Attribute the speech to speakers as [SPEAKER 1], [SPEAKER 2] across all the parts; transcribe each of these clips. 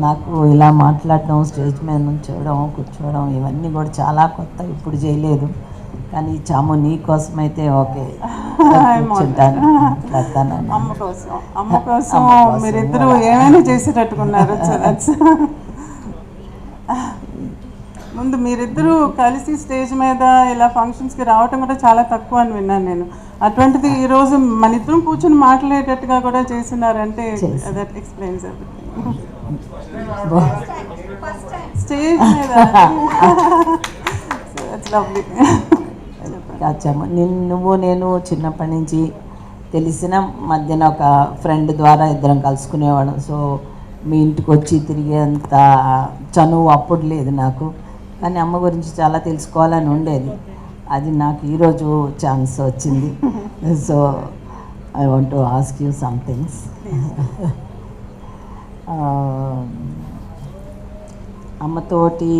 [SPEAKER 1] నాకు ఇలా మాట్లాడడం, స్టేజ్ మీద నుంచోవడం, కూర్చోవడం ఇవన్నీ కూడా చాలా కొత్త, ఇప్పుడు చేయలేదు. కానీ చాము నీ కోసం అయితే ఓకే కూర్చుంటాను, మాట్లాడతాను.
[SPEAKER 2] అమ్మ కోసం మీరిద్దరూ ఏమైనా చేసేటట్టుకున్నారు. ముందు మీరిద్దరూ కలిసి స్టేజ్ మీద ఇలా ఫంక్షన్స్కి రావటం కూడా చాలా తక్కువ అని విన్నాను నేను. అటువంటిది ఈరోజు మన ఇద్దరం కూర్చొని మాట్లాడేటట్టుగా కూడా చేస్తున్నారంటే దట్ ఎక్స్ప్లెయిన్స్ స్టేజ్ మీద.
[SPEAKER 1] నువ్వు నేను చిన్నప్పటి నుంచి తెలిసిన మధ్యన ఒక ఫ్రెండ్ ద్వారా ఇద్దరం కలుసుకునేవాడు. సో మీ ఇంటికి వచ్చి తిరిగేంత చనువు అప్పుడు లేదు నాకు, కానీ అమ్మ గురించి చాలా తెలుసుకోవాలని ఉండేది. అది నాకు ఈరోజు ఛాన్స్ వచ్చింది. So I want to ask you somethings. అమ్మతోటి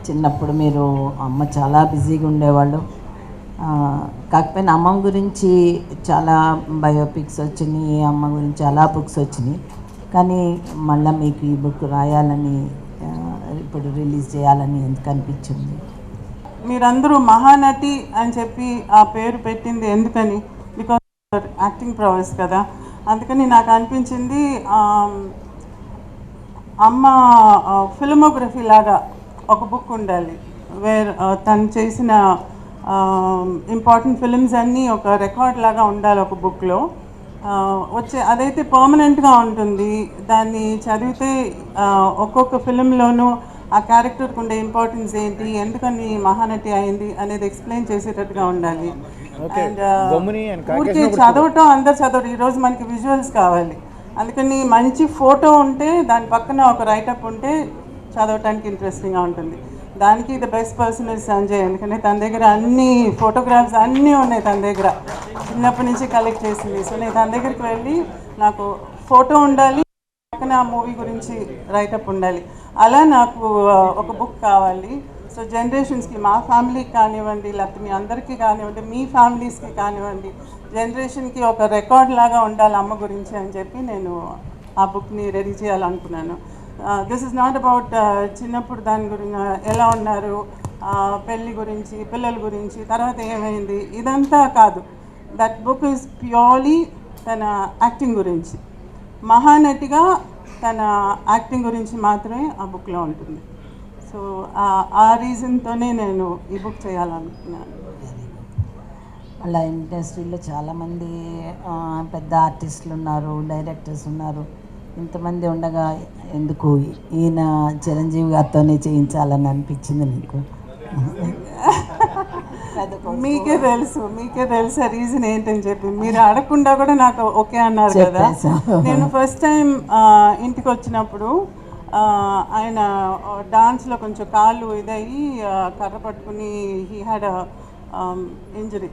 [SPEAKER 1] చిన్నప్పుడు మీరు అమ్మ చాలా బిజీగా ఉండేవాళ్ళు. కాకపోయినా అమ్మ గురించి చాలా బయోపిక్స్ వచ్చినాయి, అమ్మ గురించి చాలా బుక్స్ వచ్చినాయి. కానీ మళ్ళీ మీకు ఈ బుక్ రాయాలని, ఇప్పుడు రిలీజ్ చేయాలని ఎందుకు అనిపించింది?
[SPEAKER 2] మీరందరూ మహానటి అని చెప్పి ఆ పేరు పెట్టింది ఎందుకని? బికాజ్ యాక్టింగ్ ప్రొవెస్ కదా, అందుకని నాకు అనిపించింది అమ్మ ఫిల్మోగ్రఫీ లాగా ఒక బుక్ ఉండాలి, వేర్ తను చేసిన ఇంపార్టెంట్ ఫిల్మ్స్ అన్నీ ఒక రికార్డ్ లాగా ఉండాలి ఒక బుక్లో. అదైతే పర్మనెంట్గా ఉంటుంది. దాన్ని చదివితే ఒక్కొక్క ఫిలింలోనూ ఆ క్యారెక్టర్కి ఉండే ఇంపార్టెన్స్ ఏంటి, ఎందుకని మహానటి అయింది అనేది ఎక్స్ప్లెయిన్ చేసేటట్టుగా ఉండాలి. అండ్ ఊరికే చదవటం అందరు చదవరు, ఈరోజు మనకి విజువల్స్ కావాలి. అందుకని మంచి ఫోటో ఉంటే దాని పక్కన ఒక రైటప్ ఉంటే చదవటానికి ఇంట్రెస్టింగ్గా ఉంటుంది. దానికి the best person is Sanjay, ఎందుకంటే తన దగ్గర అన్ని ఫోటోగ్రాఫ్స్ అన్నీ ఉన్నాయి, తన దగ్గర చిన్నప్పటి నుంచి కలెక్ట్ చేసింది. సో నేను తన దగ్గరికి వెళ్ళి నాకు ఫోటో ఉండాలి, పక్కన మూవీ గురించి రైటప్ ఉండాలి, అలా నాకు ఒక బుక్ కావాలి. సో జనరేషన్స్కి, మా ఫ్యామిలీకి కానివ్వండి, లేకపోతే మీ అందరికీ కానివ్వండి, మీ ఫ్యామిలీస్కి కానివ్వండి, జనరేషన్కి ఒక రికార్డ్ లాగా ఉండాలి అమ్మ గురించి అని చెప్పి నేను ఆ బుక్ని రెడీ చేయాలనుకున్నాను. దిస్ ఇస్ నాట్ అబౌట్ చిన్నప్పుడు దాని గురించి ఎలా ఉన్నారు, పెళ్ళి గురించి, పిల్లల గురించి, తర్వాత ఏమైంది, ఇదంతా కాదు. దట్ బుక్ ఈజ్ ప్యూర్లీ తన యాక్టింగ్ గురించి, మహానటిగా తన యాక్టింగ్ గురించి మాత్రమే ఆ బుక్లో ఉంటుంది. సో ఆ రీజన్తోనే నేను ఈ బుక్ చేయాలనుకున్నాను.
[SPEAKER 1] అలా ఇండస్ట్రీలో చాలామంది పెద్ద ఆర్టిస్టులు ఉన్నారు, డైరెక్టర్స్ ఉన్నారు. ఇంతమంది ఉండగా ఎందుకు ఈయన చిరంజీవి గారితోనే చేయించాలని అనిపించింది నీకు?
[SPEAKER 2] మీకే తెలుసు ఆ రీజన్ ఏంటని చెప్పి. మీరు అడగకుండా కూడా నాకు ఓకే అన్నారు కదా. నేను ఫస్ట్ టైం ఇంటికి వచ్చినప్పుడు ఆయన డాన్స్లో కొంచెం కాళ్ళు ఇదయ్యి కర్ర పట్టుకుని హీ హ్యాడ్ ఇంజరీ.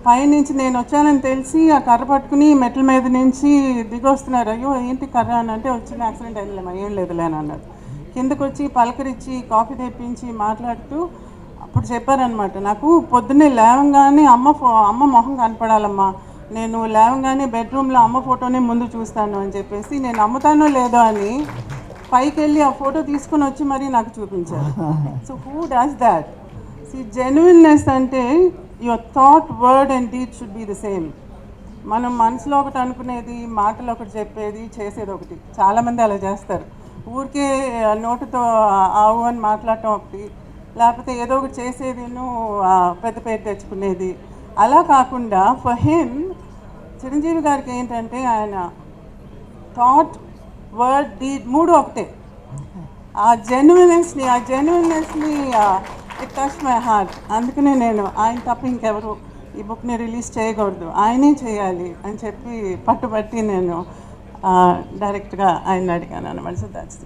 [SPEAKER 2] పైనుంచి నేను వచ్చానని తెలిసి ఆ కర్ర పట్టుకుని మెట్ల మీద నుంచి దిగొస్తున్నారు. అయ్యో ఏంటి కర్ర అని అంటే, వచ్చిన యాక్సిడెంట్ అయిందిలేమా, ఏం లేదులే అని అన్నారు. కిందకు వచ్చి పలకరించి కాఫీ తెప్పించి మాట్లాడుతూ అప్పుడు చెప్పారనమాట, నాకు పొద్దున్నే లేవంగానే అమ్మ మొహం కనపడాలమ్మా, నేను లేవంగానే బెడ్రూమ్లో అమ్మ ఫోటోనే ముందు చూస్తాను అని చెప్పేసి, నేను నమ్ముతానో లేదో అని పైకి వెళ్ళి ఆ ఫోటో తీసుకుని వచ్చి మరీ నాకు చూపించారు. So who does that? Genuineness అంటే your thought, word and deed should be the same. మనం మనసులో ఒకటి అనుకునేది, మాటలు ఒకటి చెప్పేది, చేసేది ఒకటి. చాలామంది అలా చేస్తారు, ఊరికే నోటుతో ఆవు అని మాట్లాడటం ఒకటి, లేకపోతే ఏదో ఒకటి చేసేదిను పెద్ద పేరు తెచ్చుకునేది. అలా కాకుండా ఫర్ హిమ్, చిరంజీవి గారికి ఏంటంటే ఆయన థాట్, వర్డ్, డీడ్ మూడు ఒకటే. ఆ జెన్యున్నెస్ని ఇట్ టచ్ మై హార్ట్. అందుకనే నేను ఆయన తప్ప ఇంకెవరు ఈ బుక్ని రిలీజ్ చేయకూడదు, ఆయనే చేయాలి అని చెప్పి పట్టుబట్టి నేను డైరెక్ట్గా ఆయన అడిగాను అనమాట. So that's